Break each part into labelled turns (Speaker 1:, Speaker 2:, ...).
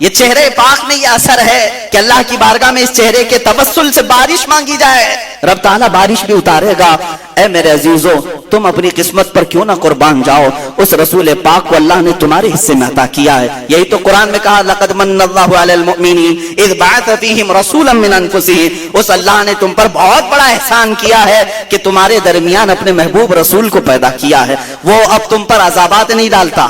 Speaker 1: یہ چہرے پاک میں یہ اثر ہے کہ اللہ کی بارگاہ میں اس چہرے کے توسل سے بارش مانگی جائے، رب تعالیٰ بارش بھی اتارے گا۔ اے میرے عزیزو، تم اپنی قسمت پر کیوں نہ قربان جاؤ، اس رسول پاک کو اللہ نے تمہارے حصے میں عطا کیا ہے۔ یہی تو قرآن میں کہا لقد من اللہ علی المؤمنین اذ بعث فیہم رسولا من انفسہم، اس اللہ نے تم پر بہت بڑا احسان کیا ہے کہ تمہارے درمیان اپنے محبوب رسول کو پیدا کیا ہے۔ وہ اب تم پر عذابات نہیں ڈالتا،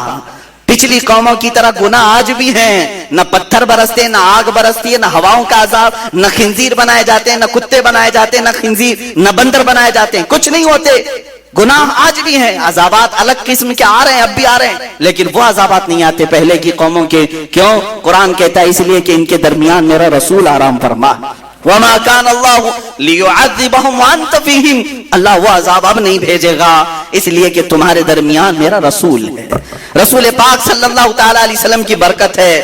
Speaker 1: پچھلی قوموں کی طرح گناہ آج بھی ہیں، نہ پتھر برستے، نہ آگ برستی ہے، نہ ہواؤں کا عذاب، نہ خنزیر بنائے جاتے ہیں، نہ کتے بنائے جاتے ہیں، نہ خنزیر نہ بندر بنائے جاتے ہیں، کچھ نہیں ہوتے۔ گناہ آج بھی ہیں، عذابات الگ قسم کے آ رہے ہیں، اب بھی آ رہے ہیں، لیکن وہ عذابات نہیں آتے پہلے کی قوموں کے۔ کیوں؟ قرآن کہتا ہے اس لیے کہ ان کے درمیان میرا رسول آرام فرما۔ وَمَا كَانَ اللَّهُ لِيُعَذِّبَهُمْ وَأَنْتَ فِيهِمْ، اللہ وہ عذاب اب نہیں بھیجے گا اس لیے کہ تمہارے درمیان میرا رسول ہے۔ رسول پاک صلی اللہ تعالی علیہ وسلم کی برکت ہے۔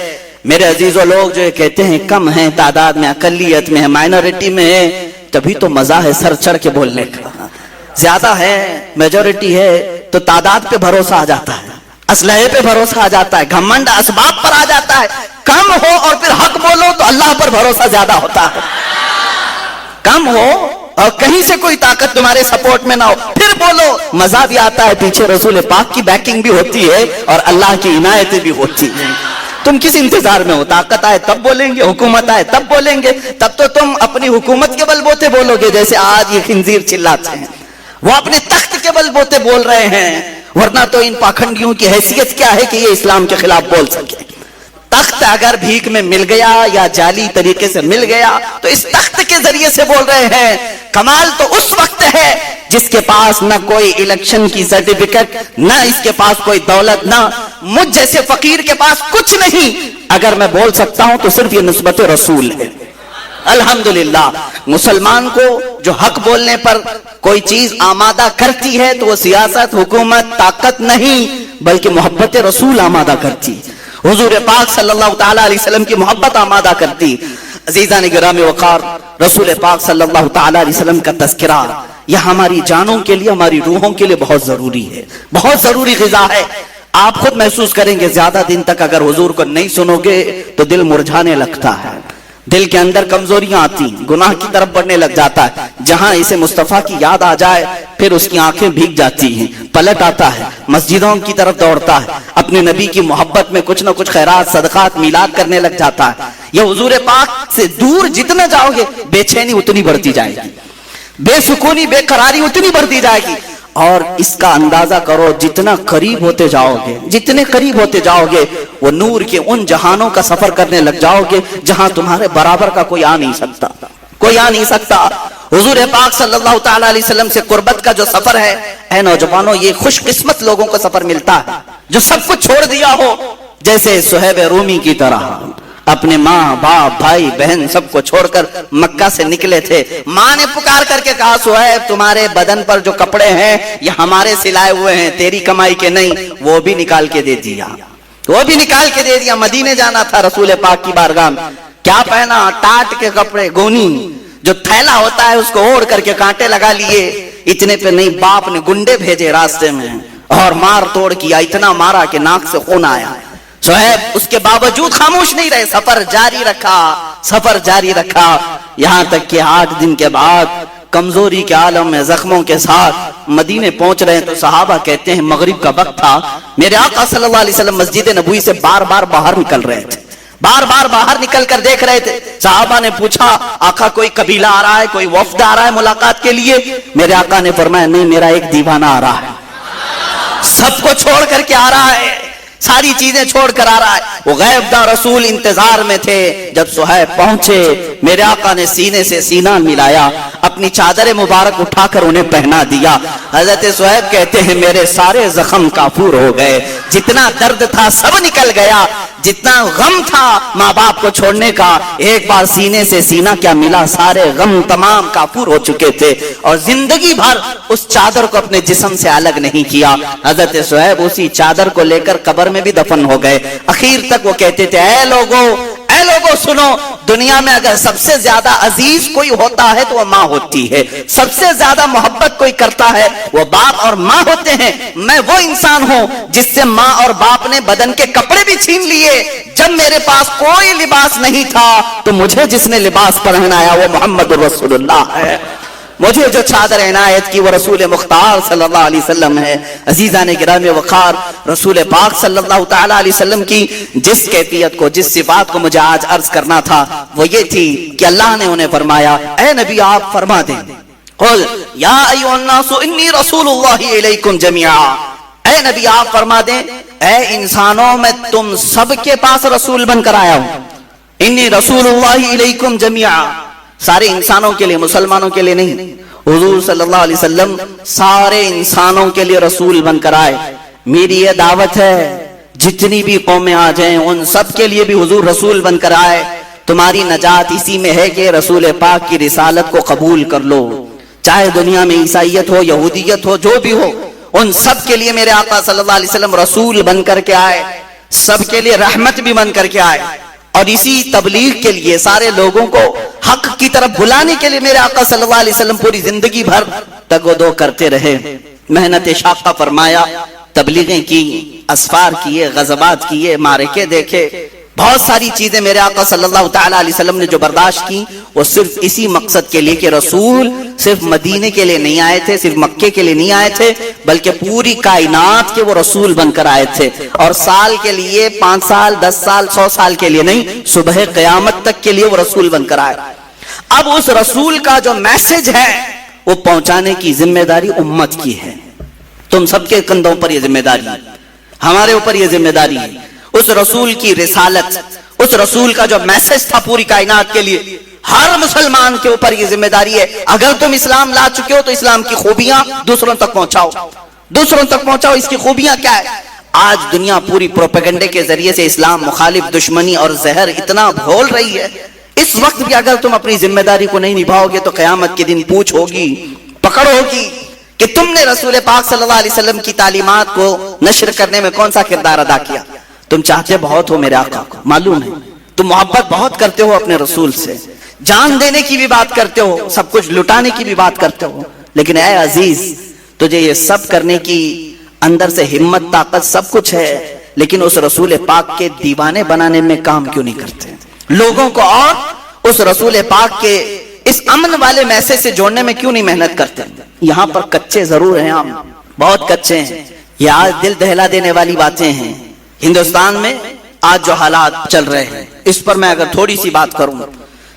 Speaker 1: میرے عزیزو، لوگ جو کہتے ہیں کم ہیں تعداد میں، اقلیت میں ہے، مائنورٹی میں ہے، تبھی تو مزہ ہے سر چڑھ کے بولنے کا۔ زیادہ ہے، میجورٹی ہے تو تعداد پہ بھروسہ آ جاتا ہے، اسلحے پہ بھروسہ آ جاتا ہے، گھمنڈ اسباب پر آ جاتا ہے۔ کم ہو اور پھر حق بولو تو اللہ پر بھروسہ زیادہ ہوتا ہے۔ کم ہو اور کہیں سے کوئی طاقت تمہارے سپورٹ میں نہ ہو، پھر بولو، مزہ بھی آتا ہے، پیچھے رسول پاک کی بیکنگ بھی ہوتی ہے اور اللہ کی عنایتیں بھی ہوتی ہیں۔ تم کس انتظار میں ہو؟ طاقت آئے تب بولیں گے، حکومت آئے تب بولیں گے، تب تو تم اپنی حکومت کے بل بوتے بولو گے، جیسے آج یہ خنزیر چلاتے ہیں، وہ اپنے تخت کے بل بوتے بول رہے ہیں، ورنہ تو ان پاکھنڈیوں کی حیثیت کیا ہے کہ یہ اسلام کے خلاف بول سکے۔ تخت اگر بھیک میں مل گیا یا جعلی طریقے سے مل گیا تو اس تخت کے ذریعے سے بول رہے ہیں۔ کمال تو اس وقت ہے جس کے پاس نہ کوئی الیکشن کی سرٹیفکیٹ، نہ اس کے پاس کوئی دولت، نہ مجھ جیسے فقیر کے پاس کچھ نہیں، اگر میں بول سکتا ہوں تو صرف یہ نسبت رسول ہے۔ الحمدللہ، مسلمان کو جو حق بولنے پر کوئی چیز آمادہ کرتی ہے تو وہ سیاست، حکومت، طاقت نہیں بلکہ محبت رسول آمادہ کرتی، حضور پاک صلی اللہ تعالی علیہ وسلم کی محبت آمادہ کرتی۔ عزیزان گرامی وقار، رسول پاک صلی اللہ تعالی علیہ وسلم کا تذکرہ یہ ہماری جانوں کے لیے، ہماری روحوں کے لیے بہت ضروری ہے، بہت ضروری غذا ہے۔ آپ خود محسوس کریں گے زیادہ دن تک اگر حضور کو نہیں سنو گے تو دل مرجھانے لگتا ہے، دل کے اندر کمزوریاں آتی، گناہ کی طرف بڑھنے لگ جاتا ہے۔ جہاں اسے مصطفیٰ کی یاد آ جائے پھر اس کی آنکھیں بھیگ جاتی ہیں، پلٹ آتا ہے، مسجدوں کی طرف دوڑتا ہے، اپنے نبی کی محبت میں کچھ نہ کچھ خیرات، صدقات، میلاد کرنے لگ جاتا ہے۔ یہ حضور پاک سے دور جتنا جاؤ گے بے چینی اتنی بڑھتی جائے گی، بے سکونی، بے قراری اتنی بڑھتی جائے گی۔ اور اس کا اندازہ کرو، جتنا قریب ہوتے جاؤ گے، جتنے قریب ہوتے جاؤ گے، وہ نور کے ان جہانوں کا سفر کرنے لگ جاؤ گے جہاں تمہارے برابر کا کوئی آ نہیں سکتا، کوئی آ نہیں سکتا۔ حضور پاک صلی اللہ تعالی علیہ وسلم سے قربت کا جو سفر ہے، اے نوجوانوں، یہ خوش قسمت لوگوں کا سفر ملتا ہے جو سب کچھ چھوڑ دیا ہو، جیسے صہیب رومی کی طرح اپنے ماں، باپ، بھائی، بہن سب کو چھوڑ کر مکہ سے نکلے تھے۔ ماں نے پکار کر کے کہا صہیب تمہارے بدن پر جو کپڑے ہیں یہ ہمارے سلائے ہوئے ہیں، تیری کمائی کے نہیں۔ وہ بھی نکال کے دے دیا، وہ بھی نکال کے دے دیا۔ مدینے جانا تھا رسول پاک کی بارگاہ میں، کیا پہنا؟ ٹاٹ کے کپڑے، گونی جو تھیلا ہوتا ہے اس کو اوڑھ کر کے کانٹے لگا لیے۔ اتنے پہ نہیں، باپ نے گنڈے بھیجے راستے میں اور مار توڑ کیا، اتنا مارا کہ ناک سے خون آیا۔ صہیب اس کے باوجود خاموش نہیں رہے، سفر جاری رکھا، سفر جاری رکھا، یہاں تک کہ 8 دن کے بعد کمزوری کے عالم میں زخموں کے ساتھ مدینے پہنچ رہے ہیں تو صحابہ کہتے ہیں مغرب کا وقت تھا، میرے آقا صلی اللہ علیہ وسلم مسجد نبوی سے بار بار باہر نکل رہے تھے، بار بار باہر نکل کر دیکھ رہے تھے۔ صحابہ نے پوچھا آقا کوئی قبیلہ آ رہا ہے، کوئی وفد آ رہا ہے ملاقات کے لیے؟ میرے آقا نے فرمایا نہیں، میرا ایک دیوانہ آ رہا ہے، سب کو چھوڑ کر کے آ رہا ہے، ساری چیزیں چھوڑ کر آ رہا ہے۔ وہ غیب داں رسول انتظار میں تھے، جب صہیب پہنچے میرے آقا نے سینے سے سینہ ملایا، اپنی چادر مبارک اٹھا کر انہیں پہنا دیا۔ حضرت صہیب کہتے ہیں میرے سارے زخم کافور ہو گئے، جتنا درد تھا سب نکل گیا، جتنا غم تھا ماں باپ کو چھوڑنے کا، ایک بار سینے سے سینہ کیا ملا، سارے غم تمام کافور ہو چکے تھے، اور زندگی بھر اس چادر کو اپنے جسم سے الگ نہیں کیا۔ حضرت صہیب اسی چادر کو لے کر قبر میں بھی دفن ہو گئے۔ اخیر تک وہ کہتے تھے اے لوگو لوگوں سنو، دنیا میں اگر سب سے زیادہ عزیز کوئی ہوتا ہے تو وہ ماں ہوتی ہے، سب سے زیادہ محبت کوئی کرتا ہے وہ باپ اور ماں ہوتے ہیں۔ میں وہ انسان ہوں جس سے ماں اور باپ نے بدن کے کپڑے بھی چھین لیے۔ جب میرے پاس کوئی لباس نہیں تھا تو مجھے جس نے لباس پہنایا وہ محمد رسول اللہ ہے۔ مجھے جو چادر عنایت کی وہ رسول مختار صلی اللہ علیہ وسلم ہے۔ عزیزان گرامی وقار، رسول پاک صلی اللہ تعالی علیہ وسلم کی جس کیفیت کو، جس صفات کو مجھے آج عرض کرنا تھا وہ یہ تھی کہ اللہ نے انہیں فرمایا اے نبی آپ فرما دیں، قل یا ایھا الناس انی رسول اللہ الیکم جمیعا، اے نبی آپ فرما دیں اے انسانوں میں تم سب کے پاس رسول بن کر آیا ہوں۔ انی رسول اللہ الیکم جمیعا، سارے انسانوں کے لیے، مسلمانوں کے لیے نہیں، حضور صلی اللہ علیہ وسلم سارے انسانوں کے لیے رسول بن کر آئے۔ میری یہ دعوت ہے جتنی بھی قومیں آ جائیں ان سب کے لیے بھی حضور رسول بن کر آئے۔ تمہاری نجات اسی میں ہے کہ رسول پاک کی رسالت کو قبول کر لو، چاہے دنیا میں عیسائیت ہو، یہودیت ہو، جو بھی ہو، ان سب کے لیے میرے آقا صلی اللہ علیہ وسلم رسول بن کر کے آئے، سب کے لیے رحمت بھی بن کر کے آئے۔ اور اسی تبلیغ کے لیے، سارے لوگوں کو حق کی طرف بلانے کے لیے میرے آقا صلی اللہ علیہ وسلم پوری زندگی بھر تگ و دو کرتے رہے، محنت شاقہ فرمایا، تبلیغیں کی، اسفار کیے، غزوات کیے، معرکے دیکھے، بہت ساری چیزیں میرے آقا صلی اللہ تعالی علیہ وسلم نے جو برداشت کی وہ صرف اسی مقصد کے لیے کہ رسول صرف مدینے کے لیے نہیں آئے تھے، صرف مکے کے لیے نہیں آئے تھے، بلکہ پوری کائنات کے وہ رسول بن کر آئے تھے۔ اور سال کے لیے، 5 سال، 10 سال، 100 سال کے لیے نہیں، صبح قیامت تک کے لیے وہ رسول بن کر آئے۔ اب اس رسول کا جو میسج ہے وہ پہنچانے کی ذمہ داری امت کی ہے۔ تم سب کے کندھوں پر یہ ذمہ داری ہے، ہمارے اوپر یہ ذمہ داری ہے۔ اس رسول کی رسالت، اس رسول کا جو میسج تھا پوری کائنات کے لیے، ہر مسلمان کے اوپر یہ ذمہ داری ہے۔ اگر تم اسلام لا چکے ہو تو اسلام کی خوبیاں دوسروں تک پہنچاؤ، دوسروں تک پہنچاؤ۔ اس کی خوبیاں کیا ہے؟ آج دنیا پوری پروپیگنڈے کے ذریعے سے اسلام مخالف دشمنی اور زہر اتنا گھول رہی ہے، اس وقت بھی اگر تم اپنی ذمہ داری کو نہیں نبھاؤ گے تو قیامت کے دن پوچھ ہوگی، پکڑ ہوگی کہ تم نے رسول پاک صلی اللہ علیہ وسلم کی تعلیمات کو نشر کرنے میں کون سا کردار ادا کیا۔ تم چاہتے بہت ہو میرے آقا کو، معلوم ہے، تم محبت بہت کرتے ہو اپنے رسول سے، جان دینے کی بھی بات کرتے ہو، سب کچھ لٹانے کی بھی بات کرتے ہو، لیکن اے عزیز تجھے یہ سب کرنے کی اندر سے ہمت، طاقت سب کچھ ہے، لیکن اس رسول پاک کے دیوانے بنانے میں کام کیوں نہیں کرتے؟ لوگوں کو اور اس رسول پاک کے اس امن والے میسج سے جوڑنے میں کیوں نہیں محنت کرتے؟ یہاں پر کچے ضرور ہیں، ہم بہت کچے ہیں۔ یہ آج دل دہلا دینے والی باتیں ہیں۔ ہندوستان میں آج جو حالات چل رہے ہیں اس پر میں اگر تھوڑی سی بات کروں،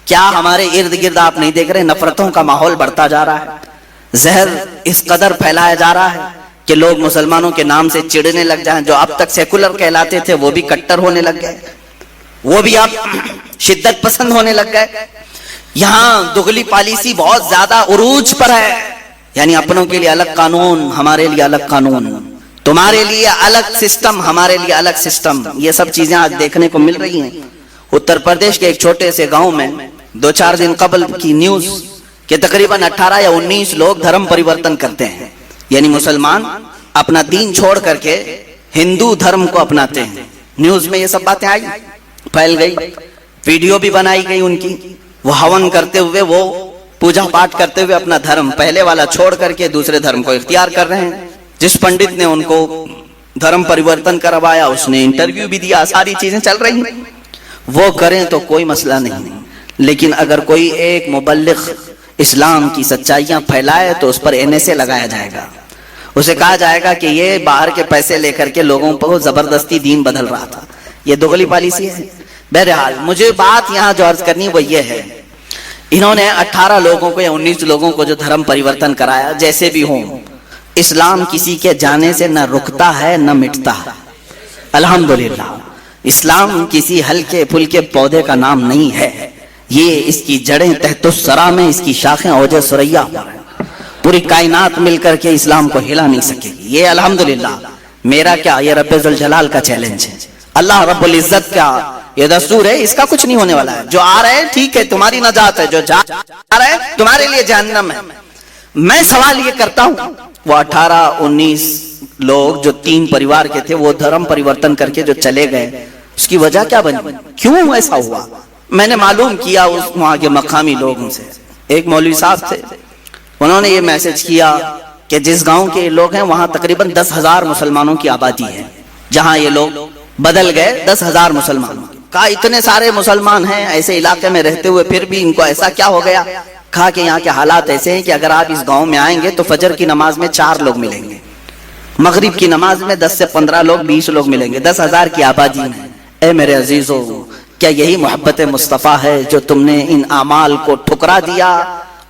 Speaker 1: کیا ہمارے ارد گرد آپ نہیں دیکھ رہے نفرتوں کا ماحول بڑھتا جا رہا ہے، زہر اس قدر پھیلایا جا رہا ہے کہ لوگ مسلمانوں کے نام سے چڑھنے لگ جائیں، جو اب تک سیکولر کہلاتے تھے وہ بھی کٹر ہونے لگ گئے، وہ بھی اب شدت پسند ہونے لگ گئے۔ یہاں دغلی پالیسی بہت زیادہ عروج پر ہے، یعنی اپنوں کے لیے الگ قانون، ہمارے لیے الگ قانون، تمہارے لیے الگ سسٹم، ہمارے لیے الگ سسٹم۔ یہ سب چیزیں آج دیکھنے کو مل رہی ہیں۔ اتر پردیش کے ایک چھوٹے سے گاؤں میں 2-4 دن قبل کی نیوز کہ تقریباً 18 یا 19 لوگ دھرم پریورتن کرتے ہیں، یعنی مسلمان اپنا دین چھوڑ کر کے ہندو دھرم کو اپناتے ہیں۔ نیوز میں یہ سب باتیں آئی، پھیل گئی، ویڈیو بھی بنائی گئی ان کی، وہ ہون کرتے ہوئے، وہ پوجا پاٹ کرتے ہوئے اپنا دھرم پہلے والا چھوڑ کر کے دوسرے دھرم کو اختیار کر رہے ہیں۔ جس پنڈت نے ان کو دھرم پریورتن کروایا اس نے انٹرویو بھی دیا، ساری چیزیں چل رہی ہیں۔ وہ کریں تو کوئی مسئلہ نہیں، لیکن اگر کوئی ایک مبلغ اسلام کی سچائیاں پھیلائے تو اس پر NSA لگایا جائے گا، اسے کہا جائے گا کہ یہ باہر کے پیسے لے کر کے لوگوں کو زبردستی دین بدل رہا تھا۔ یہ دغلی پالیسی ہے۔ بہرحال مجھے بات یہاں جو عرض کرنی وہ یہ ہے، انہوں نے 18 لوگوں کو یا 19 لوگوں کو جو دھرم پریورتن کرایا، جیسے بھی ہوں، اسلام کسی کے جانے سے نہ رکتا ہے نہ مٹتا ہے۔ الحمدللہ اسلام کسی ہلکے پھلکے پودے کا نام نہیں ہے، یہ اس کی جڑیں تحت الثری میں، اس کی شاخیں اوج ثریا پر ہیں۔ پوری کائنات مل کر کے اسلام کو ہلا نہیں سکے گی۔ یہ الحمدللہ میرا کیا، یہ رب ذوالجلال کا چیلنج ہے، اللہ رب العزت کا یہ دستور ہے، اس کا کچھ نہیں ہونے والا ہے۔ جو آ رہے ہیں ٹھیک ہے، تمہاری نجات ہے، جو جا رہے ہیں تمہارے لیے جہنم ہے۔ میں سوال یہ کرتا ہوں، وہ 18-19 لوگ جو 3 پریوار کے تھے وہ دھرم پریورتن کر کے جو چلے گئے، اس کی وجہ کیا بنی؟ کیوں ایسا ہوا؟ میں نے معلوم کیا اس وہاں کے مقامی لوگوں سے، ایک مولوی صاحب تھے، انہوں نے یہ میسج کیا کہ جس گاؤں کے لوگ ہیں وہاں تقریباً 10,000 مسلمانوں کی آبادی ہے، جہاں یہ لوگ بدل گئے 10,000 مسلمانوں. کہا اتنے سارے مسلمان ہیں ایسے علاقے میں رہتے ہوئے پھر بھی ان کو ایسا کیا ہو گیا؟ کہا کہ یہاں کے حالات ایسے ہیں کہ اگر آپ اس گاؤں میں آئیں گے تو فجر کی نماز میں 4 لوگ ملیں گے، مغرب کی نماز میں 10 سے 15 لوگ 20 لوگ ملیں گے، 10,000 کی آبادی میں. اے میرے عزیزو، کیا یہی محبت مصطفیٰ ہے جو تم نے ان اعمال کو ٹھکرا دیا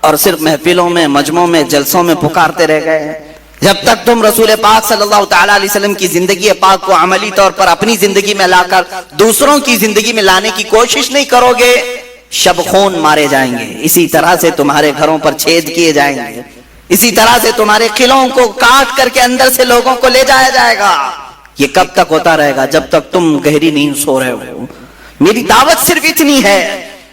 Speaker 1: اور صرف محفلوں میں، مجمعوں میں، جلسوں میں پکارتے رہ گئے؟ جب تک تم رسول پاک صلی اللہ تعالیٰ علیہ وسلم کی زندگی پاک کو عملی طور پر اپنی زندگی میں لا کر دوسروں کی زندگی میں لانے کی کوشش نہیں کرو گے، شب خون مارے جائیں گے، اسی طرح سے تمہارے گھروں پر چھید کیے جائیں گے، اسی طرح سے تمہارے قلعوں کو کاٹ کر کے اندر سے لوگوں کو لے جایا جائے گا. یہ کب تک ہوتا رہے گا؟ جب تک تم گہری نیند سو رہے ہو. میری دعوت صرف اتنی ہے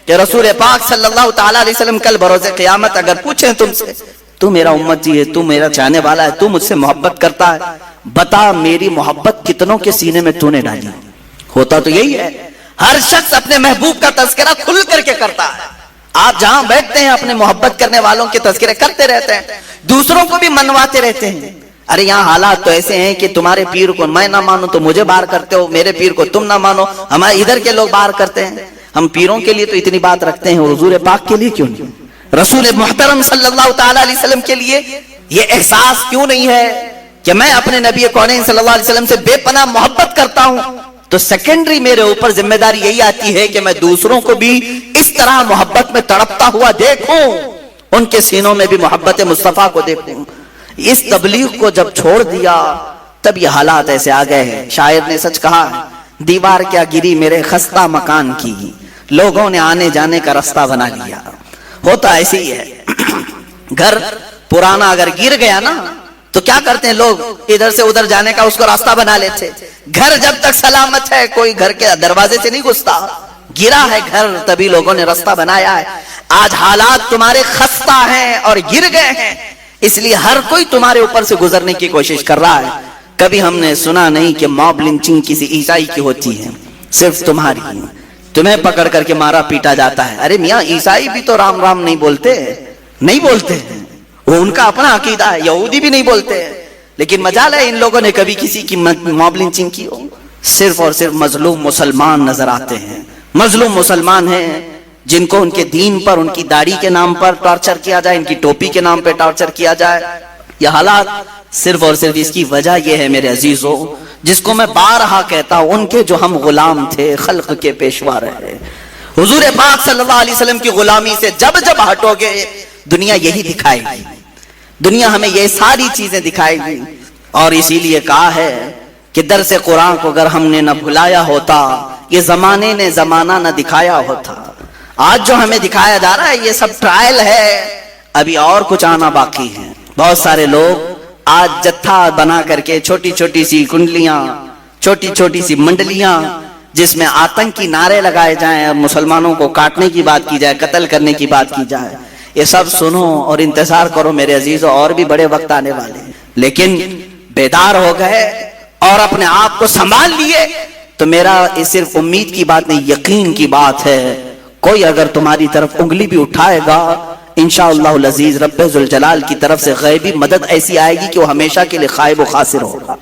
Speaker 1: کہ رسول پاک صلی اللہ تعالیٰ علیہ وسلم کل بروز قیامت اگر پوچھیں تم سے، تو میرا امتی ہے، تو میرا چاہنے والا ہے، تو مجھ سے محبت کرتا ہے، بتا میری محبت کتنوں کے سینے میں تو نے ڈالی؟ ہوتا تو یہی ہے، ہر شخص اپنے محبوب کا تذکرہ کھل کر کے کرتا ہے. آپ جہاں بیٹھتے ہیں اپنے محبت کرنے والوں کے تذکرے کرتے رہتے ہیں، دوسروں کو بھی منواتے رہتے ہیں. ارے یہاں حالات تو ایسے ہیں کہ تمہارے پیر کو میں نہ مانوں تو مجھے باہر کرتے ہو، میرے پیر کو تم نہ مانو ہمارے ادھر کے لوگ باہر کرتے ہیں. ہم پیروں کے لیے تو اتنی بات رکھتے ہیں، حضور پاک کے لیے کیوں نہیں؟ رسول محترم صلی اللہ تعالیٰ علیہ وسلم کے لیے یہ احساس کیوں نہیں ہے کہ میں اپنے نبی کونین صلی اللہ علیہ وسلم سے بے پناہ محبت کرتا ہوں؟ تو سیکنڈری میرے اوپر ذمہ داری یہی آتی ہے کہ میں دوسروں کو بھی اس طرح محبت میں تڑپتا ہوا دیکھوں، ان کے سینوں میں بھی محبت مصطفیٰ کو دیکھوں. اس تبلیغ کو جب چھوڑ دیا تب یہ حالات ایسے آ گئے ہیں. شاعر نے سچ کہا، دیوار کیا گری میرے خستہ مکان کی، لوگوں نے آنے جانے کا راستہ بنا لیا. ہوتا ایسے ہی ہے، گھر پرانا اگر گر گیا نا تو کیا کرتے ہیں لوگ؟ ادھر سے ادھر جانے کا اس کو راستہ بنا لیتے. گھر جب تک سلامت ہے کوئی گھر کے دروازے سے نہیں گھستا. گرا ہے گھر تبھی لوگوں نے راستہ بنایا ہے. آج حالات تمہارے خستہ ہیں اور گر گئے ہیں، اس لیے ہر کوئی تمہارے اوپر سے گزرنے کی کوشش کر رہا ہے. کبھی ہم نے سنا نہیں کہ موب لنچنگ کسی عیسائی کی ہوتی ہے، صرف تمہاری. تمہیں پکڑ کر کے مارا پیٹا جاتا ہے. ارے میاں عیسائی بھی تو رام رام نہیں بولتے، نہیں بولتے، وہ ان کا اپنا عقیدہ ہے. یہودی بھی نہیں بولتے، لیکن مجال ہے ان لوگوں نے کبھی کسی کی موب لنچنگ کی ہو؟ صرف اور صرف مظلوم مسلمان نظر آتے ہیں. مظلوم مسلمان ہیں جن کو ان کے دین پر، ان کی داڑھی کے نام پر ٹارچر کیا جائے، ان کی ٹوپی کے نام پہ ٹارچر کیا جائے. یہ حالات صرف اور صرف اس کی وجہ یہ ہے میرے عزیزو، جس کو میں بارہا کہتا ہوں، ان کے جو ہم غلام تھے خلق کے پیشوا رہے. حضور پاک صلی اللہ علیہ وسلم کی غلامی سے جب جب ہٹو گے دنیا یہی دکھائے گی، دنیا ہمیں یہ ساری چیزیں دکھائے گی. اور اسی لیے کہا ہے کہ درس قرآن کو اگر ہم نے نہ بھلایا ہوتا، یہ زمانے نے زمانہ نہ دکھایا ہوتا. آج جو ہمیں دکھایا جا رہا ہے یہ سب ٹرائل ہے، ابھی اور کچھ آنا باقی ہے. بہت سارے لوگ آج جتھا بنا کر کے چھوٹی چھوٹی سی کنڈلیاں، چھوٹی چھوٹی سی منڈلیاں جس میں آتنکی نعرے لگائے جائیں اور مسلمانوں کو کاٹنے کی بات کی جائے، قتل کرنے کی بات کی جائے، یہ سب سنو اور انتظار کرو میرے عزیزو، اور بھی بڑے وقت آنے والے ہیں. لیکن بیدار ہو گئے اور اپنے آپ کو سنبھال لیے تو میرا یہ صرف امید کی بات نہیں، یقین کی بات ہے. کوئی اگر تمہاری طرف انگلی بھی اٹھائے گا انشاءاللہ العزیز رب ذوالجلال کی طرف سے غیبی مدد ایسی آئے گی کہ وہ ہمیشہ کے لیے خائب و خاسر ہوگا،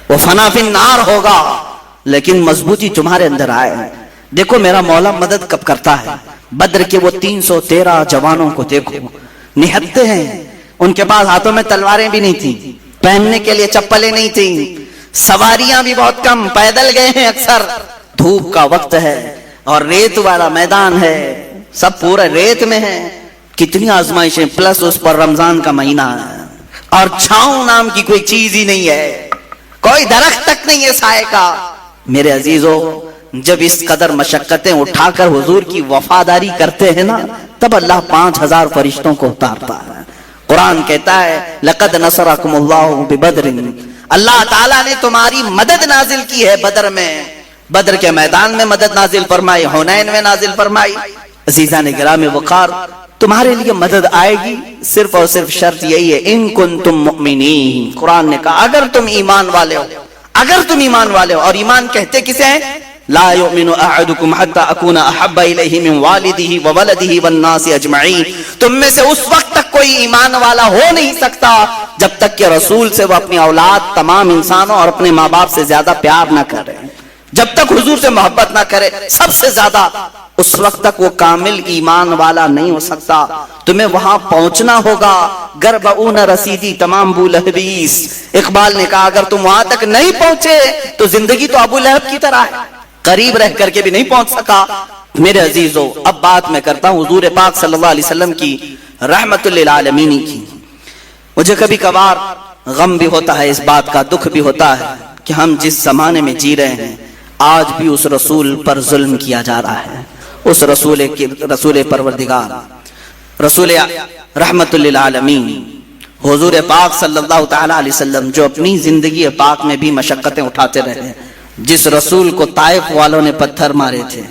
Speaker 1: وہ فنا فی النار ہوگا، لیکن مضبوطی تمہارے اندر آئے. دیکھو میرا مولا مدد کب کرتا ہے. بدر کے وہ 313 جوانوں کو دیکھو، نہتے ہیں، ان کے پاس ہاتھوں میں تلواریں بھی نہیں تھیں، پہننے کے لیے چپلیں نہیں تھیں، سواریاں بھی بہت کم، پیدل گئے ہیں اکثر. دھوپ کا وقت ہے اور ریت والا میدان ہے، سب پورا ریت میں ہے. کتنی آزمائشیں، پلس اس پر رمضان کا مہینہ ہے اور چھاؤں نام کی کوئی چیز ہی نہیں ہے، کوئی درخت تک نہیں ہے سائے کا. میرے عزیزو جب اس قدر مشقتیں اٹھا کر حضور کی وفاداری کرتے ہیں نا تب اللہ 5000 فرشتوں کو اتارتا ہے. قرآن کہتا ہے لقد نصرکم اللہ ببدر، اللہ تعالیٰ نے تمہاری مدد نازل کی ہے بدر میں، بدر کے میدان میں مدد نازل فرمائی، حنین میں نازل فرمائی. عزیزان گرامی وقار، تمہارے لیے مدد آئے گی، صرف اور صرف شرط یہی ہے ان کنتم مؤمنین. قرآن نے کہا اگر تم ایمان والے ہو، اگر تم ایمان والے ہو. اور ایمان کہتے کسے ہیں؟ لا یؤمن احدکم حتی اکون احب الیہ من والدہ وولدہ والناس اجمعین، تم میں سے اس وقت تک کوئی ایمان والا ہو نہیں سکتا جب تک کہ رسول سے وہ اپنی اولاد تمام انسانوں اور اپنے ماں باپ سے زیادہ پیار نہ کرے، جب تک حضور سے محبت نہ کرے سب سے زیادہ، اس وقت تک وہ کامل ایمان والا نہیں ہو سکتا۔ تمہیں وہاں پہنچنا ہوگا، گر بؤ نہ رسیدی تمام ابو لہبیس۔ اقبال نے کہا اگر تم وہاں تک نہیں پہنچے تو زندگی تو ابو لہب کی طرح ہے، قریب رہ کر کے بھی نہیں پہنچ سکا۔ میرے عزیزو، اب بات میں کرتا ہوں حضور پاک صلی اللہ علیہ وسلم کی رحمت للعالمین کی۔ مجھے کبھی کبھار غم بھی ہوتا ہے، اس بات کا دکھ بھی ہوتا ہے کہ ہم جس زمانے میں جی رہے ہیں آج بھی اس رسول پر ظلم کیا جا رہا ہے، اس رسول پروردگار، رسول رحمت للعالمین حضور پاک صلی اللہ تعالی علیہ وسلم جو اپنی زندگی پاک میں بھی مشقتیں اٹھاتے رہے، جس رسول کو طائف والوں نے پتھر مارے تھے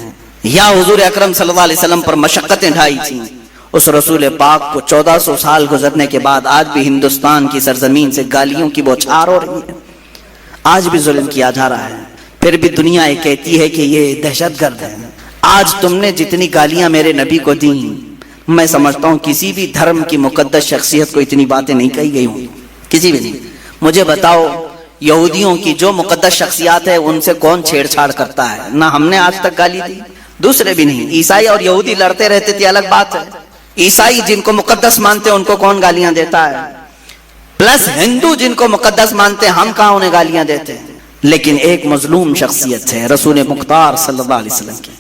Speaker 1: یا حضور اکرم صلی اللہ علیہ وسلم پر مشقتیں ڈھائی تھیں، اس رسول پاک کو 1400 سال گزرنے کے بعد آج بھی ہندوستان کی سرزمین سے گالیوں کی بوچھار ہو رہی ہے، آج بھی ظلم کیا جا رہا ہے، پھر بھی دنیا یہ کہتی ہے کہ یہ دہشت گرد ہے۔ آج تم نے جتنی گالیاں میرے نبی کو دیں، میں سمجھتا ہوں کسی بھی دھرم کی مقدس شخصیت کو اتنی باتیں نہیں کہی گئی ہوں، کسی بھی نہیں۔ مجھے بتاؤ یہودیوں کی جو مقدس شخصیات ہے ان سے کون چھیڑ چھاڑ کرتا ہے؟ نہ ہم نے آج تک گالی دی، دوسرے بھی نہیں۔ عیسائی اور یہودی لڑتے رہتے تھے الگ بات ہے، عیسائی جن کو مقدس مانتے ہیں ان کو کون گالیاں دیتا ہے؟ پلس ہندو جن کو مقدس مانتے ہیں ہم کہاں انہیں گالیاں دیتے ہیں؟ لیکن ایک مظلوم شخصیت ہے رسول مختار صلی اللہ علیہ وسلم کی،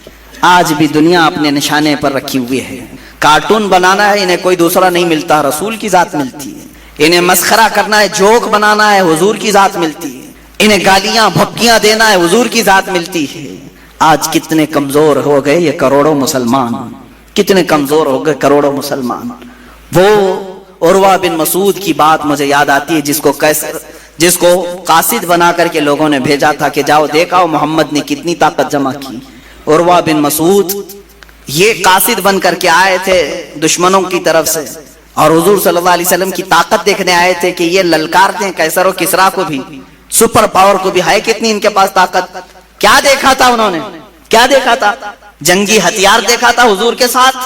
Speaker 1: آج بھی دنیا اپنے نشانے پر رکھی ہوئی ہے۔ کارٹون بنانا ہے انہیں کوئی دوسرا نہیں ملتا، رسول کی ذات ملتی ہے۔ انہیں مسخرہ کرنا ہے، جوک بنانا ہے، حضور کی ذات ملتی ہے۔ انہیں گالیاں بھپکیاں دینا ہے، حضور کی ذات ملتی ہے۔ آج کتنے کمزور ہو گئے یہ کروڑوں مسلمان، کتنے کمزور ہو گئے کروڑوں مسلمان۔ وہ عروہ بن مسعود کی بات مجھے یاد آتی ہے جس کو قاصد بنا کر کے لوگوں نے بھیجا تھا کہ جاؤ دیکھاؤ محمد نے کتنی طاقت جمع کی۔ عروہ بن مسعود یہ قاصد بن کر کے آئے تھے دشمنوں کی طرف سے، اور حضور صلی اللہ علیہ وسلم کی طاقت دیکھنے آئے تھے کہ یہ للکارتے ہیں قیصر و کسریٰ کو بھی، سپر پاور کو بھی، ہے کتنی ان کے پاس طاقت۔ کیا دیکھا تھا انہوں نے؟ کیا دیکھا تھا؟ جنگی ہتھیار دیکھا تھا حضور کے ساتھ؟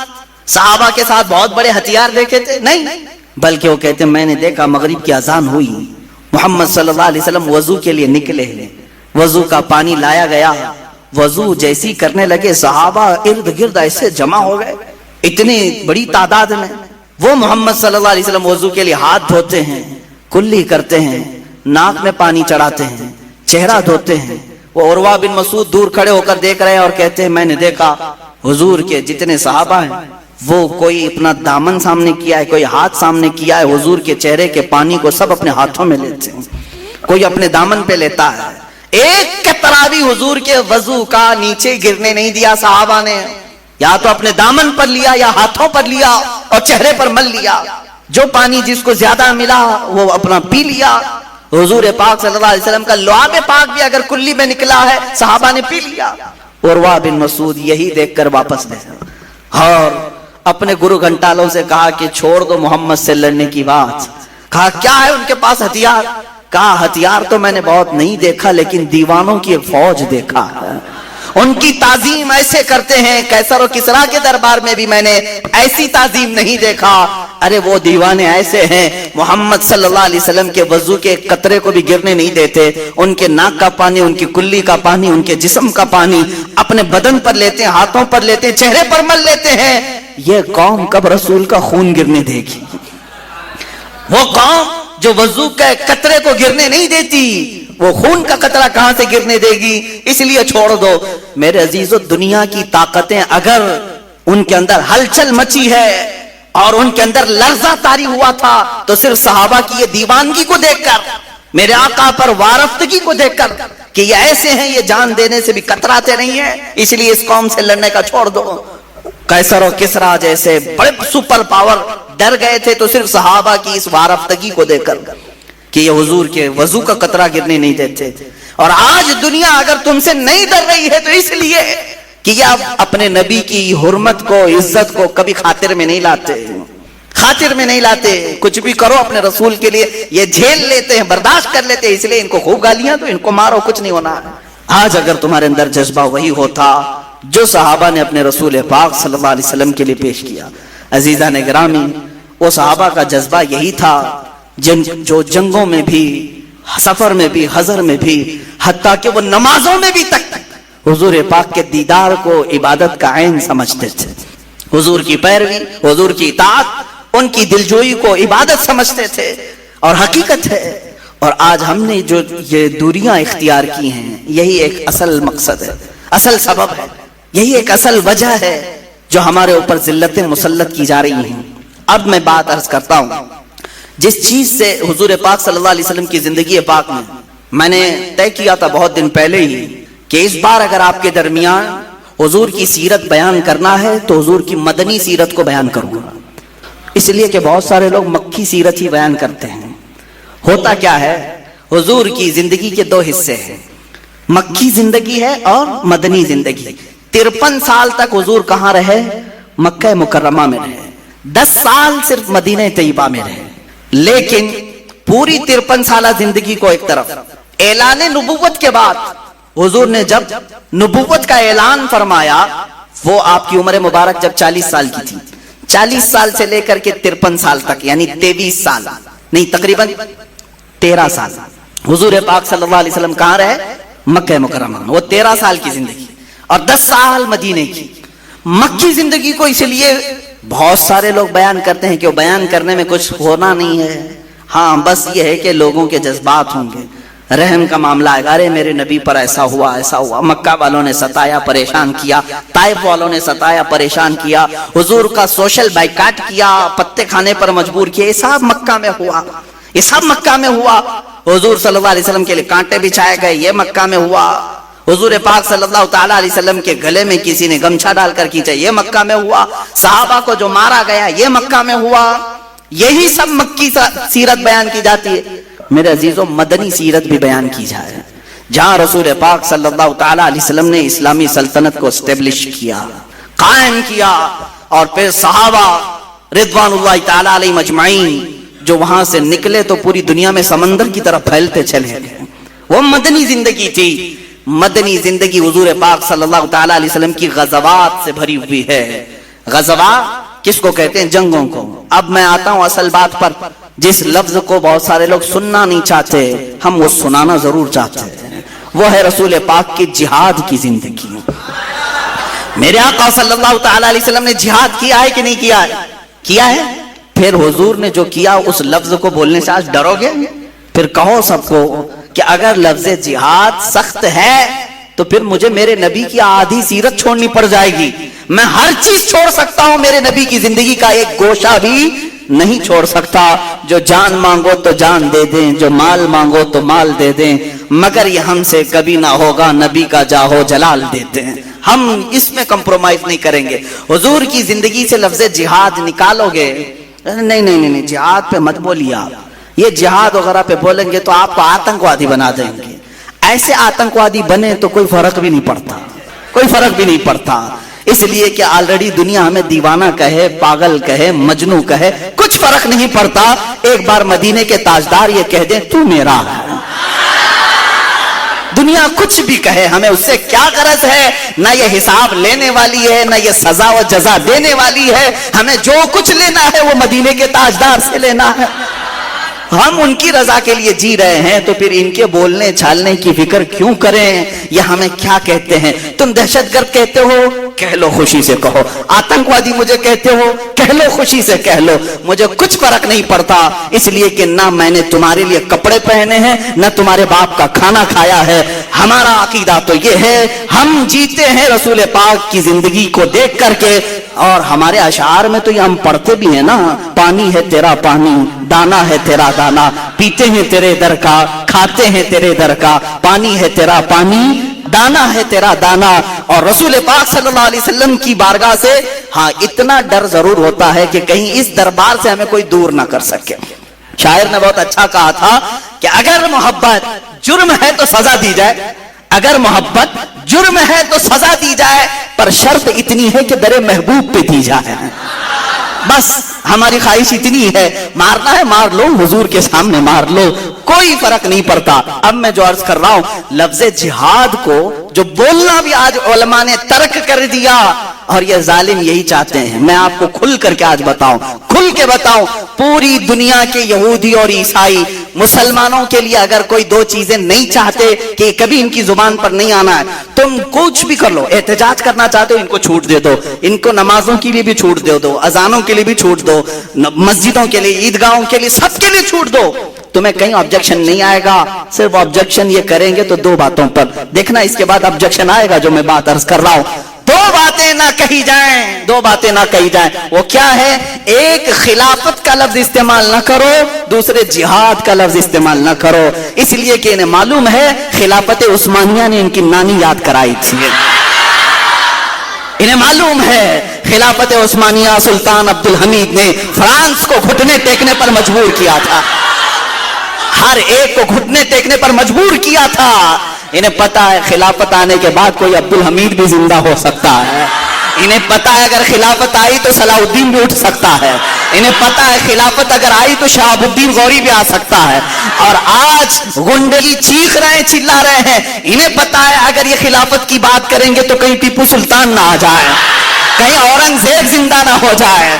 Speaker 1: صحابہ کے ساتھ بہت بڑے ہتھیار دیکھے تھے؟ نہیں، بلکہ وہ کہتے میں نے دیکھا مغرب کی اذان ہوئی، محمد صلی اللہ علیہ وسلم وضو کے لیے نکلے، وضو کا پانی لایا گیا، وضو جیسی کرنے لگے صحابہ ارد گرد ایسے جمع ہو گئے اتنی بڑی تعداد میں۔ وہ محمد صلی اللہ علیہ وسلم وضو کے لیے ہاتھ دھوتے ہیں، کلی کرتے ہیں، ناک میں پانی چڑھاتے ہیں، چہرہ دھوتے ہیں۔ وہ عروہ بن مسعود دور کھڑے ہو کر دیکھ رہے ہیں اور کہتے ہیں میں نے دیکھا حضور کے جتنے صحابہ ہیں وہ کوئی اپنا دامن سامنے کیا ہے، کوئی ہاتھ سامنے کیا ہے، حضور کے چہرے کے پانی کو سب اپنے ہاتھوں میں لیتے ہیں، کوئی اپنے دامن پہ لیتا ہے۔ ایک قطرہ بھی حضور کے وضو کا نیچے گرنے نہیں دیا صحابہ نے، یا تو اپنے دامن پر لیا یا ہاتھوں پر لیا اور چہرے پر مل لیا، جو پانی جس کو زیادہ ملا وہ اپنا پی لیا۔ حضور پاک صلی اللہ علیہ وسلم کا لعاب پاک بھی اگر کلی میں نکلا ہے صحابہ نے پی لیا۔ عروہ بن مسعود یہی دیکھ کر واپس گئے اور اپنے گرو گھنٹالوں سے کہا کہ چھوڑ دو محمد سے لڑنے کی بات۔ کہا کیا ہے ان کے پاس ہتھیار؟ کہا ہتھیار تو میں نے بہت نہیں دیکھا لیکن دیوانوں کی فوج دیکھا ہے، ان کی تعظیم ایسے کرتے ہیں، قیصر و کسریٰ کے دربار میں بھی میں نے ایسی تعظیم نہیں دیکھا۔ ارے وہ دیوانے ایسے ہیں محمد صلی اللہ علیہ وسلم کے وضو کے قطرے کو بھی گرنے نہیں دیتے، ان کے ناک کا پانی، ان کی کلی کا پانی، ان کے جسم کا پانی اپنے بدن پر لیتے ہیں، ہاتھوں پر لیتے ہیں، چہرے پر مل لیتے ہیں۔ یہ قوم کب رسول کا خون گرنے دے گی؟ وہ قوم جو وضو کے قطرے کو گرنے نہیں دیتی وہ خون کا قطرہ کہاں سے گرنے دے گی؟ اس لیے چھوڑ دو۔ میرے عزیزو، دنیا کی طاقتیں اگر ان کے اندر ہلچل مچی ہے اور ان کے اندر لرزہ طاری ہوا تھا تو صرف صحابہ کی یہ دیوانگی کو دیکھ کر، میرے آقا پر وارفتگی کو دیکھ کر کہ یہ ایسے ہیں، یہ جان دینے سے بھی کتراتے نہیں ہیں، اس لیے اس قوم سے لڑنے کا چھوڑ دو۔ قیصر و کسریٰ جیسے بڑے سپر پاور ڈر گئے تھے تو صرف صحابہ کی اس وارفتگی کو دیکھ کر کہ یہ حضور کے وضو کا قطرہ گرنے نہیں دیتے۔ اور آج دنیا اگر تم سے نہیں ڈر رہی ہے تو اس لیے کہ یہ اپنے نبی کی حرمت کو، عزت کو کبھی خاطر میں نہیں لاتے، خاطر میں نہیں لاتے۔ کچھ بھی کرو اپنے رسول کے لیے یہ جھیل لیتے ہیں، برداشت کر لیتے ہیں، اس لیے ان کو خوب گالیاں تو ان کو مارو، کچھ نہیں ہونا۔ آج اگر تمہارے اندر جذبہ وہی ہوتا جو صحابہ نے اپنے رسول پاک صلی اللہ علیہ وسلم کے لیے پیش کیا. عزیزان گرامی، وہ صحابہ کا جذبہ یہی تھا جو جنگوں میں بھی، سفر میں بھی، حضر میں بھی، حتیٰ کہ وہ نمازوں میں بھی تک حضور پاک کے دیدار کو عبادت کا عین سمجھتے تھے. حضور کی پیروی، حضور کی اطاعت، ان کی دلجوئی کو عبادت سمجھتے تھے اور حقیقت ہے. اور آج ہم نے جو یہ دوریاں اختیار کی ہیں، یہی ایک اصل مقصد ہے، اصل سبب ہے، یہی ایک اصل وجہ ہے جو ہمارے اوپر ذلتیں مسلط کی جا رہی ہیں. اب میں بات عرض کرتا ہوں جس چیز سے حضور پاک صلی اللہ علیہ وسلم کی زندگی پاک میں نے طے کیا تھا بہت دن پہلے ہی کہ اس بار اگر آپ کے درمیان حضور کی سیرت بیان کرنا ہے تو حضور کی مدنی سیرت کو بیان کروں گا. اس لیے کہ بہت سارے لوگ مکی سیرت ہی بیان کرتے ہیں. ہوتا کیا ہے، حضور کی زندگی کے دو حصے ہیں، مکی زندگی ہے اور مدنی زندگی. 53 سال تک حضور کہاں رہے؟ مکہ مکرمہ میں رہے. 10 سال صرف مدینہ طیبہ میں رہے. لیکن پوری 53 سالہ زندگی کو ایک طرف، اعلان نبوت کے بعد حضور نے جب نبوت کا اعلان فرمایا، وہ آپ کی عمر مبارک جب 40 سال کی تھی، 40 سال سے لے کر کے 53 سال تک، یعنی 23 سال نہیں، تقریباً 13 سال حضور پاک صلی اللہ علیہ وسلم کہاں رہے؟ مکہ مکرمہ. وہ 13 سال کی زندگی اور 10 سال مدینے کی. مکی زندگی کو اس لیے بہت سارے لوگ بیان کرتے ہیں کہ وہ بیان کرنے میں کچھ ہونا نہیں ہے. ہاں بس یہ ہے کہ لوگوں کے جذبات ہوں گے، رحم کا معاملہ ہے، ارے میرے نبی پر ایسا ہوا ایسا ہوا، مکہ والوں نے ستایا پریشان کیا، طائف والوں نے ستایا پریشان کیا، حضور کا سوشل بائیکاٹ کیا، پتے کھانے پر مجبور کیا، یہ سب مکہ میں ہوا، یہ سب مکہ میں ہوا. حضور صلی اللہ علیہ وسلم کے لیے کانٹے بچھائے گئے، یہ مکہ میں ہوا. حضور پاک صلی اللہ تعالیٰ علیہ وسلم کے گلے میں کسی نے گمچھا ڈال کر کھینچا، یہ مکہ میں ہوا. صحابہ کو جو مارا گیا، یہ مکہ میں ہوا. یہی سب مکی سیرت بیان کی جاتی ہے. میرے عزیزوں، مدنی سیرت بھی بیان کی جائے جہاں رسول پاک صلی اللہ تعالیٰ علیہ وسلم نے اسلامی سلطنت کو اسٹیبلش کیا، قائم کیا، اور پھر صحابہ رضوان اللہ تعالیٰ علیہ مجمعین جو وہاں سے نکلے تو پوری دنیا میں سمندر کی طرف پھیلتے چلے گئے. وہ مدنی زندگی تھی. مدنی زندگی حضور پاک صلی اللہ تعالیٰ علیہ وسلم کی غزوات سے بھری ہوئی ہے. غزوات کس کو کہتے ہیں؟ جنگوں کو. اب میں آتا ہوں اصل بات پر، جس لفظ کو بہت سارے لوگ سننا نہیں چاہتے، ہم وہ سنانا ضرور چاہتے ہیں. وہ ہے رسول پاک کی جہاد کی زندگی. میرے آقا صلی اللہ تعالیٰ علیہ وسلم نے جہاد کیا ہے کہ نہیں کیا ہے؟ کیا ہے. پھر حضور نے جو کیا اس لفظ کو بولنے سے آج ڈرو گے؟ پھر کہو سب کو کہ اگر لفظ جہاد سخت ہے تو پھر مجھے میرے نبی کی آدھی سیرت چھوڑنی پڑ جائے گی. میں ہر چیز چھوڑ سکتا ہوں، میرے نبی کی زندگی کا ایک گوشہ بھی نہیں چھوڑ سکتا. جو جان مانگو تو جان دے دیں، جو مال مانگو تو مال دے دیں، مگر یہ ہم سے کبھی نہ ہوگا، نبی کا جاہو جلال دیتے ہیں. ہم اس میں کمپرومائز نہیں کریں گے. حضور کی زندگی سے لفظ جہاد نکالو گے، نہیں، جہاد پہ مت بولیے آپ. یہ جہاد وغیرہ پہ بولیں گے تو آپ کو آتنکوادی بنا دیں گے. ایسے آتنکوادی بنے تو کوئی فرق بھی نہیں پڑتا، کوئی فرق بھی نہیں پڑتا. اس لیے کہ آلریڈی دنیا ہمیں دیوانہ کہے، پاگل کہے، مجنو کہے، کچھ فرق نہیں پڑتا. ایک بار مدینے کے تاجدار یہ کہہ دیں تو میرا ہے، دنیا کچھ بھی کہے، ہمیں اس سے کیا غرض ہے؟ نہ یہ حساب لینے والی ہے، نہ یہ سزا و جزا دینے والی ہے. ہمیں جو کچھ لینا ہے وہ مدینے کے تاجدار سے لینا ہے. ہم ان کی رضا کے لیے جی رہے ہیں تو پھر ان کے بولنے چھالنے کی فکر کیوں کریں؟ یہ ہمیں کیا کہتے ہیں؟ تم دہشت گرد کہتے ہو، کہہ لو، خوشی سے کہو. آتنکوادی مجھے کہتے ہو، کہہ لو، خوشی سے کہہ لو. مجھے کچھ فرق نہیں پڑتا، اس لیے کہ نہ میں نے تمہارے لیے کپڑے پہنے ہیں، نہ تمہارے باپ کا کھانا کھایا ہے. ہمارا عقیدہ تو یہ ہے، ہم جیتے ہیں رسول پاک کی زندگی کو دیکھ کر کے. اور ہمارے اشعار میں تو یہ ہم پڑھتے بھی ہیں نا، پانی ہے تیرا پانی، دانا ہے تیرا دانا، پیتے ہیں تیرے در کا، کھاتے ہیں تیرے در کا، پانی ہے تیرا پانی، دانا ہے تیرا دانا. اور رسول پاک صلی اللہ علیہ وسلم کی بارگاہ سے ہاں اتنا ڈر ضرور ہوتا ہے کہ کہیں اس دربار سے ہمیں کوئی دور نہ کر سکے. شاعر نے بہت اچھا کہا تھا کہ اگر محبت جرم ہے تو سزا دی جائے، اگر محبت جرم ہے تو سزا دی جائے، پر شرط اتنی ہے کہ در محبوب پہ دی جائے. بس ہماری خواہش اتنی ہے مارنا ہے مار لو, حضور کے سامنے مار لو, کوئی فرق نہیں پڑتا. اب میں جو عرض کر رہا ہوں, لفظ جہاد کو جو بولنا بھی آج علماء نے ترک کر دیا, اور یہ ظالم یہی چاہتے ہیں. میں آپ کو کھل کر کے آج بتاؤں, کھل کے بتاؤں, پوری دنیا کے یہودی اور عیسائی مسلمانوں کے لیے اگر کوئی دو چیزیں نہیں چاہتے کہ کبھی ان کی زبان پر نہیں آنا ہے, تم کچھ بھی کر لو. احتجاج کرنا چاہتے ہو, ان کو چھوٹ دے دو, ان کو نمازوں کے لیے بھی چھوٹ دے دو, اذانوں کے لیے بھی چھوٹ دو, مسجدوں کے لیے, عیدگاہوں کے لیے, سب کے لیے چھوٹ دو, تمہیں کہیں آبجیکشن نہیں آئے گا. صرف آبجیکشن یہ کریں گے تو دو باتوں پر, دیکھنا اس کے بعد آبجیکشن آئے گا جو میں بات عرض کر رہا ہوں. دو باتیں نہ کہی جائیں, دو باتیں نہ کہی جائیں. وہ کیا ہے؟ ایک خلافت کا لفظ استعمال نہ کرو, دوسرے جہاد کا لفظ استعمال نہ کرو. اس لیے کہ انہیں معلوم ہے خلافت عثمانیہ نے ان کی نانی یاد کرائی تھی. انہیں معلوم ہے خلافت عثمانیہ سلطان عبد الحمید نے فرانس کو گھٹنے ٹیکنے پر مجبور کیا تھا, ہر ایک کو گھٹنے ٹیکنے پر مجبور کیا تھا. انہیں پتا ہے خلافت آنے کے بعد کوئی عبد الحمید بھی زندہ ہو سکتا ہے. انہیں پتا ہے اگر خلافت آئی تو صلاح الدین بھی اٹھ سکتا ہے. انہیں پتا ہے خلافت اگر آئی تو شہاب الدین غوری بھی آ سکتا ہے. اور آج گنڈی چیخ رہے ہیں, چلا رہے ہیں. انہیں پتا ہے اگر یہ خلافت کی بات کریں گے تو کہیں ٹیپو سلطان نہ آ جائے, کہیں اورنگزیب زندہ نہ ہو جائے.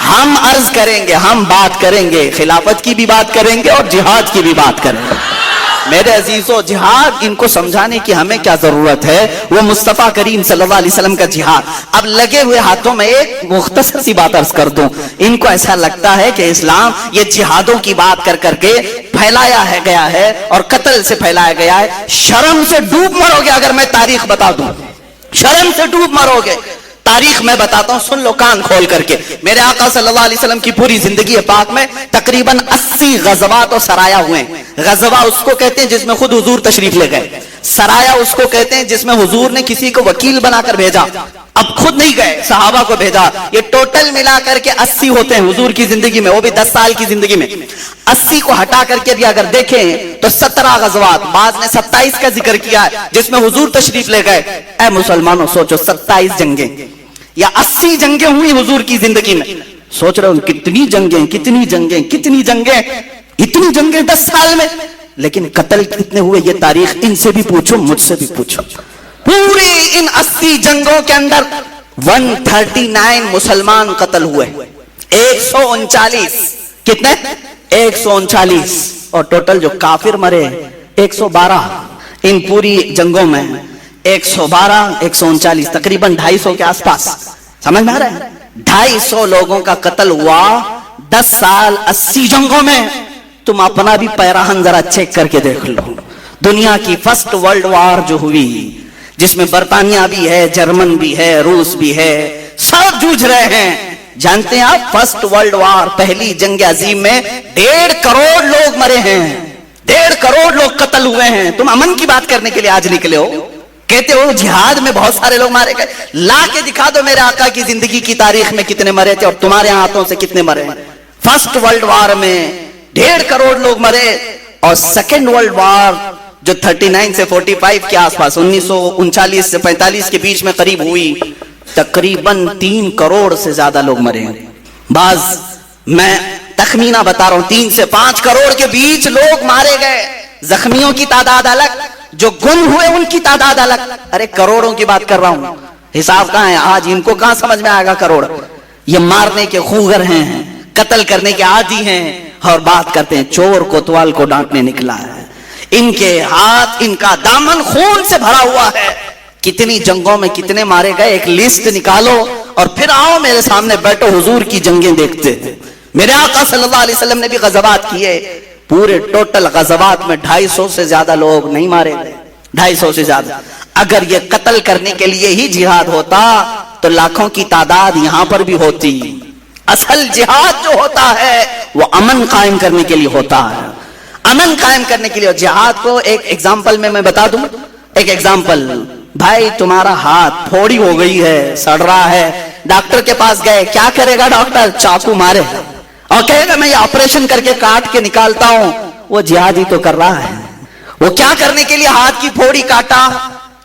Speaker 1: ہم عرض کریں گے, ہم بات کریں گے, خلافت کی بھی بات کریں گے اور جہاد کی بھی بات کریں گے. میرے عزیزو, جہاد ان کو سمجھانے کی ہمیں کیا ضرورت ہے, وہ مصطفیٰ کریم صلی اللہ علیہ وسلم کا جہاد. اب لگے ہوئے ہاتھوں میں ایک مختصر سی بات عرض کر دوں. ان کو ایسا لگتا ہے کہ اسلام یہ جہادوں کی بات کر کر کے پھیلایا ہے گیا ہے اور قتل سے پھیلایا گیا ہے. شرم سے ڈوب مرو گے اگر میں تاریخ بتا دوں, شرم سے ڈوب مرو گے. تاریخ میں بتاتا ہوں, سن لو کان کھول کر کے. میرے آقا صلی اللہ علیہ وسلم کی پوری زندگی پاک میں تقریباً 80 غزوات اور سرایا ہوئے ہیں. غزوہ اس کو کہتے ہیں جس میں خود حضور تشریف لے گئے, سرایا اس کو کہتے ہیں جس میں حضور نے کسی کو وکیل بنا کر بھیجا, اب خود نہیں گئے, صحابہ کو بھیجا. یہ ٹوٹل ملا کر کے 80 ہوتے ہیں حضور کی زندگی میں, وہ بھی 10 سال کی زندگی میں. 80 کو ہٹا کر کے بھی اگر دیکھیں تو 17 غزوات, بعض نے 27 کا ذکر کیا ہے جس میں حضور تشریف لے گئے. اے مسلمانوں سوچو, 27 جنگیں یا 80 جنگیں ہوئی حضور کی زندگی میں. سوچ رہے ہو کتنی جنگیں, کتنی جنگیں, کتنی جنگیں, اتنی جنگیں 10 سال میں. لیکن قتل کتنے ہوئے یہ تاریخ ان سے بھی پوچھو, مجھ سے بھی پوچھو. پوری ان 80 جنگوں کے اندر 139 مسلمان قتل ہوئے, 139. کتنے؟ 139. اور ٹوٹل جو کافر مرے 112. ان پوری جنگوں میں 112, 139, تقریباً 250 کے آس پاس. سمجھ میں آ رہا ہے؟ 250 لوگوں کا قتل ہوا 10 سال 80 جنگوں میں. تم اپنا بھی پیراہن ذرا چیک کر کے دیکھ لو. دنیا کی فرسٹ ورلڈ وار جو ہوئی, جس میں برطانیہ بھی ہے, جرمن بھی ہے, روس بھی ہے, سب جوجھ رہے ہیں. جانتے ہیں آپ فرسٹ ورلڈ وار, پہلی جنگ عظیم میں 1.5 کروڑ لوگ مرے ہیں, 1.5 کروڑ لوگ قتل ہوئے ہیں. تم امن کی بات کرنے کے لیے آج نکلے ہو, کہتے ہو جہاد میں بہت سارے لوگ مارے گئے. لا کے دکھا دو میرے آقا کی زندگی کی تاریخ میں کتنے مرے تھے اور تمہارے ہاتھوں سے کتنے مرے. فرسٹ ورلڈ وار میں 1.5 کروڑ لوگ مرے, اور سیکنڈ ورلڈ وار جو 39 سے 45 کے آس پاس, 1939 سے 45 کے بیچ میں قریب ہوئی, تقریباً 3 کروڑ سے زیادہ لوگ مرے ہیں. بعض میں تخمینہ بتا رہا ہوں 3 سے 5 کروڑ کے بیچ لوگ مارے گئے. زخمیوں کی تعداد الگ, جو گم ہوئے ان کی تعداد الگ. ارے کروڑوں کی بات کر رہا ہوں, حساب کہاں ہے آج, ان کو کہاں سمجھ میں آئے گا کروڑ. یہ مارنے کے خوگر ہیں, قتل کرنے کے عادی ہیں, اور بات کرتے ہیں چور کوتوال کو ڈانٹنے نکلا ہے. ان کے ہاتھ, ان کا دامن خون سے بھرا ہوا ہے. کتنی جنگوں میں کتنے مارے گئے, ایک لسٹ نکالو اور پھر آؤ میرے سامنے بیٹھو, حضور کی جنگیں دیکھتے. میرے آقا صلی اللہ علیہ وسلم نے بھی غزوات کیے, پورے ٹوٹل غزوات میں 250 سے زیادہ لوگ نہیں مارے گئے, 250 سے زیادہ. اگر یہ قتل کرنے کے لیے ہی جہاد ہوتا تو لاکھوں کی تعداد یہاں پر بھی ہوتی. اصل جہاد جو ہوتا ہے وہ امن قائم کرنے کے لیے ہوتا ہے, امن قائم کرنے کے لیے. جہاد کو ایک ایگزامپل میں بتا دوں, ایک ایگزامپل. بھائی تمہارا ہاتھ پھوڑی ہو گئی ہے, سڑ رہا ہے, ڈاکٹر کے پاس گئے, کیا کرے گا ڈاکٹر؟ چاقو مارے اور کہے گا میں یہ آپریشن کر کے کاٹ کے نکالتا ہوں. وہ جہاد ہی تو کر رہا ہے. وہ کیا کرنے کے لیے ہاتھ کی پھوڑی کاٹا؟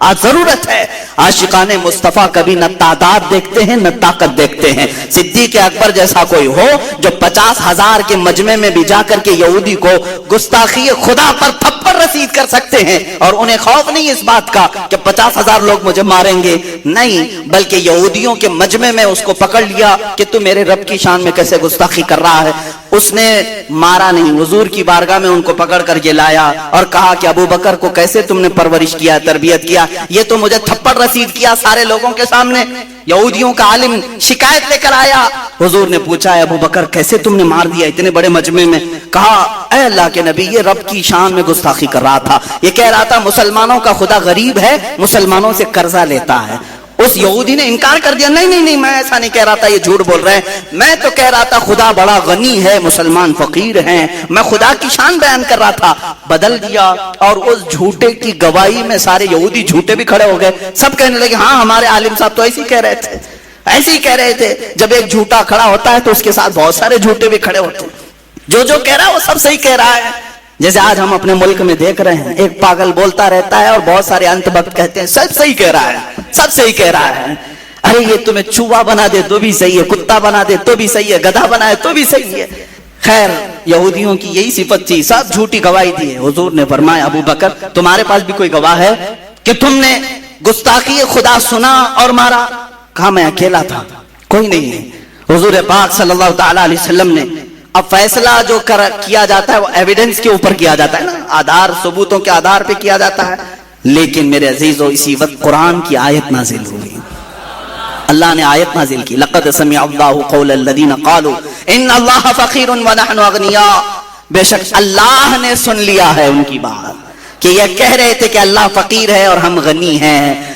Speaker 1: آج ضرورت ہے. عاشقان مصطفیٰ کبھی نہ تعداد دیکھتے ہیں نہ طاقت دیکھتے ہیں. صدیق اکبر جیسا کوئی ہو جو 50,000 کے مجمع میں بھی جا کر کے یہودی کو گستاخی خدا پر تھپڑ رسید کر سکتے ہیں اور انہیں خوف نہیں اس بات کا کہ 50,000 لوگ مجھے ماریں گے. نہیں، بلکہ یہودیوں کے مجمع میں اس کو پکڑ لیا کہ تو میرے رب کی شان میں کیسے گستاخی کر رہا ہے. اس نے مارا نہیں، حضور کی بارگاہ میں ان کو پکڑ کر کے لایا اور کہا کہ ابو بکر کو کیسے تم نے پرورش کیا، تربیت کیا، یہ تو مجھے تھپڑ رسید کیا سارے لوگوں کے سامنے. یہودیوں کا عالم شکایت لے کر آیا. حضور نے پوچھا ابو بکر کیسے تم نے مار دیا اتنے بڑے مجمع میں؟ کہا اے اللہ کے نبی، یہ رب کی شان میں گستاخی کر رہا تھا. یہ کہہ رہا تھا مسلمانوں کا خدا غریب ہے، مسلمانوں سے قرضہ لیتا ہے. اس یہودی نے انکار کر دیا، نہیں نہیں نہیں، میں ایسا نہیں کہہ رہا تھا، یہ جھوٹ بول رہے ہیں. میں تو کہہ رہا تھا خدا بڑا غنی ہے، مسلمان فقیر ہیں، میں خدا کی شان بیان کر رہا تھا. بدل دیا اور اس جھوٹے کی گواہی میں سارے یہودی جھوٹے بھی کھڑے ہو گئے. سب کہنے لگے ہاں ہمارے عالم صاحب تو ایسے ہی کہہ رہے تھے، ایسے ہی کہہ رہے تھے. جب ایک جھوٹا کھڑا ہوتا ہے تو اس کے ساتھ بہت سارے جھوٹے بھی کھڑے ہوتے ہیں. جو کہہ رہا ہے وہ سب صحیح کہہ رہا ہے. جیسے آج ہم اپنے ملک میں دیکھ رہے ہیں، ایک پاگل بولتا رہتا ہے اور بہت سارے انت بخت کہتے ہیں سب صحیح کہہ رہا ہے، سب صحیح کہہ رہا ہے. ارے یہ تمہیں چوہا بنا دے تو بھی صحیح ہے، کتا بنا دے تو بھی صحیح ہے، گدھا بنا دے تو بھی صحیح ہے. خیر یہودیوں کی یہی صفت تھی، سب جھوٹی گواہی دی. حضور نے فرمایا ابو بکر تمہارے پاس بھی کوئی گواہ ہے کہ تم نے گستاخی خدا سنا اور مارا؟ کہا میں اکیلا تھا، کوئی نہیں ہے. حضور پاک صلی اللہ تعالی علیہ وسلم نے اب فیصلہ جو کیا جاتا ہے وہ ایویڈنس کے اوپر کیا جاتا ہے نا، آدھار ثبوتوں کے آدھار پہ کیا جاتا ہے. لیکن میرے عزیزو اسی وقت قرآن کی آیت نازل ہوئی. اللہ نے آیت نازل کی لقد سمع اللہ قول الذین قالوا ان اللہ فقیر ونحن اغنیاء. بے شک اللہ نے سن لیا ہے ان کی بات کہ یہ کہہ رہے تھے کہ اللہ فقیر ہے اور ہم غنی ہیں.